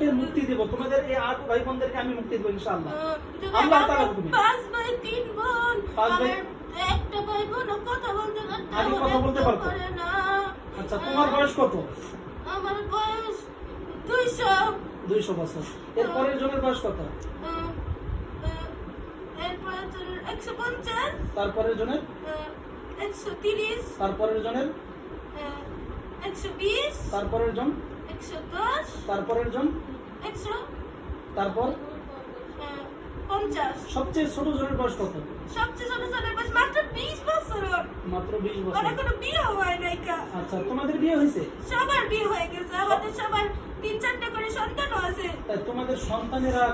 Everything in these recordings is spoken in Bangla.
তোমাদেরকে মুক্তি দেব, তোমাদের এই 8 ভাই বোনদেরকে আমি মুক্তি দেব ইনশাআল্লাহ। আল্লাহ তাআলা হুকুমে 5 ভাই 3 বোন, 5 ভাই একটা ভাই বোন কথা বলতে আগে কথা বলতে পারতো না। আচ্ছা তোমার বয়স কত? আমার বয়স 200 বছর। এর পরের জনের বয়স কত? এরপর 150, তারপরের জনের 130, তারপরের জনের 120, তারপরের জন 110, তারপরের জন 100, তারপর 50। সবচেয়ে ছোট জনের বয়স কত? সবচেয়ে ছোট জনের বয়স মাত্র 20 বছর। মাত্র 20 ওর বছর। এখনো বিয়ে হয় নাই কা। আচ্ছা তোমাদের বিয়ে হয়েছে? সবার বিয়ে হয়ে গেছে, আমাদের সবার 3-4টা করে সন্তানও আছে। তাই তোমাদের সন্তানেরা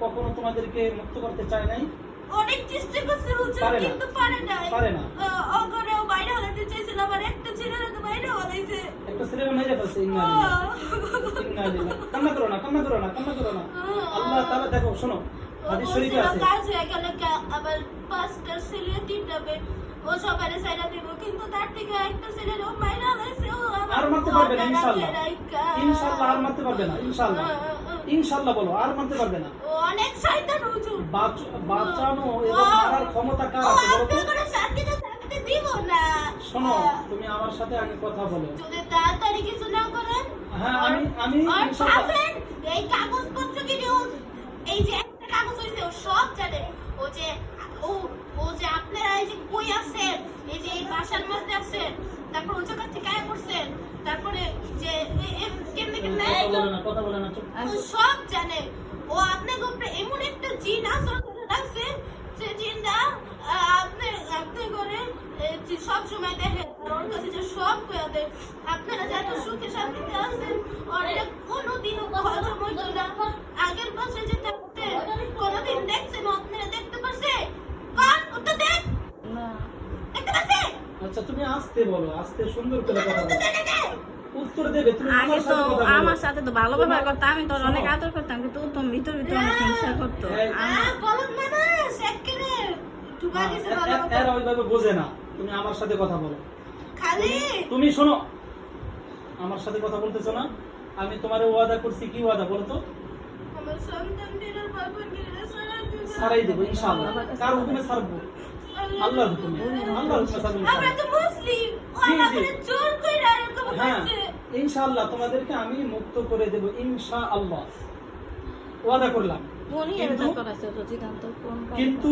কখনো তোমাদেরকে মুক্ত করতে চায় নাই? অনেক চেষ্টা করছে হুজুর, পারে না। কিন্তু পারে নাই। পারে না। ওগরেও বাইরে হলাতে চাইছিল, আবার একটা ছেলে তো বাইরে হলাইছে। একটা ছেলে মেরে ফেলছে। ইন্নালিল্লাহ ইন্নালিল্লাহ। কান্না করো না, কান্না করো না, কান্না করো না। আল্লাহ তাআলা দেখো, শোনো হাদিস শরীফে আছে কাজ হয়ে গেল আবার 5টা ছেলে 3টা মেয়ে, ও সবারে সাইরা দিব, কিন্তু তার থেকে একটা ছেলের ও মাইরা হলাইছে। ও আর মারতে পারবে না ইনশাআল্লাহ। ইনশাআল্লাহ আর মারতে পারবে না ইনশাআল্লাহ। ইনশাআল্লাহ বলো, আর মারতে পারবে না। ও অনেক শয়তান হুজুর। বাঁচানো এবং মারার ক্ষমতা কার ও আছে বলো তো? আপনি করে শান্তিতে থাকতে দিব না। শোনো তুমি আমার সাথে আগে কথা বলো। যদি তাড়াতাড়ি কিছু না করেন, হ্যাঁ আমি আর ইনশাআল্লাহ পাবেন এই কাগজপত্র কিনে এই যে একটা কাগজ হইছে ও সব জানে। ও যে আপনারা এই যে কই আছেন, এই যে এই বাসার মধ্যে আছেন, তারপর ওই জায়গা থেকে আয় করছেন, তারপরে যে কেমনে কেমনে কথা বলে না চুপ। ও সব জানে। ও আপনাকে উপরে এমন একটা জিন আসর করে রাখছে, যে জিনটা আপনি করে সব সময় দেখে, আর ওর কাছে যে সব কয়া দেয়। আপনারা যত সুখে শান্তিতে আছেন, আর এটা কোনোদিনও হজম হইতো না। আগের বছর যে থাকতেন, কোনোদিন দেখছেন আপনারা দেখতে পারছে? কোন উত্তর দেন না। দেখতে পারছে? আচ্ছা তুমি আস্তে বলো, আস্তে সুন্দর করে কথা উত্তর বলো। দেন না। উত্তর দেবে তুমি আগে আমার তো সাথে কথা বলো। আমার সাথে তো ভালো ব্যবহার করতো, আমি তোর শোনো। অনেক আদর করতাম, কিন্তু ও তো ভিতর ভিতর অনেক হিংসা করতো। বলুন মানুষ একেবারে ঢুকা দিছে ভালো মতো। এরা ওইভাবে বোঝে না। তুমি আমার সাথে কথা বলো। খালি তুমি শোনো, আমার সাথে কথা বলতেছো না? আমি তোমারে ওয়াদা করছি, কি ওয়াদা বলো তো? আমার সন্তানদের বাবাকে ছাড়াই দেবো ইনশাআল্লাহ। কার হুকুমে ছাড়বো? আল্লাহর হুকুমে। আল্লাহর হুকুমে ছাড়বো আমরা ইনশাআল্লাহ। তো মুসলিম, জি, জি। আমাদের জোর কইরা এরকম হ্যাঁ করছে। ইনশাআল্লাহ তোমাদেরকে আমি মুক্ত করে দেব ইনশাআল্লাহ। ওয়াদা করলাম। কোনই কিন্তু এটা করাছে তো সিদ্ধান্ত কোন কাজ? কিন্তু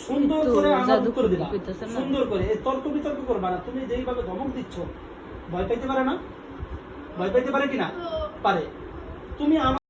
সুন্দর কিন্তু করে আমার জাদু উত্তর দিবা। করতেছে না। সুন্দর করে এই তর্ক বিতর্ক করবা না। তুমি যেইভাবে ধমক দিচ্ছ, ভয় পাইতে পারে না? ভয় পাইতে পারে কিনা? তো পারে। তুমি আমার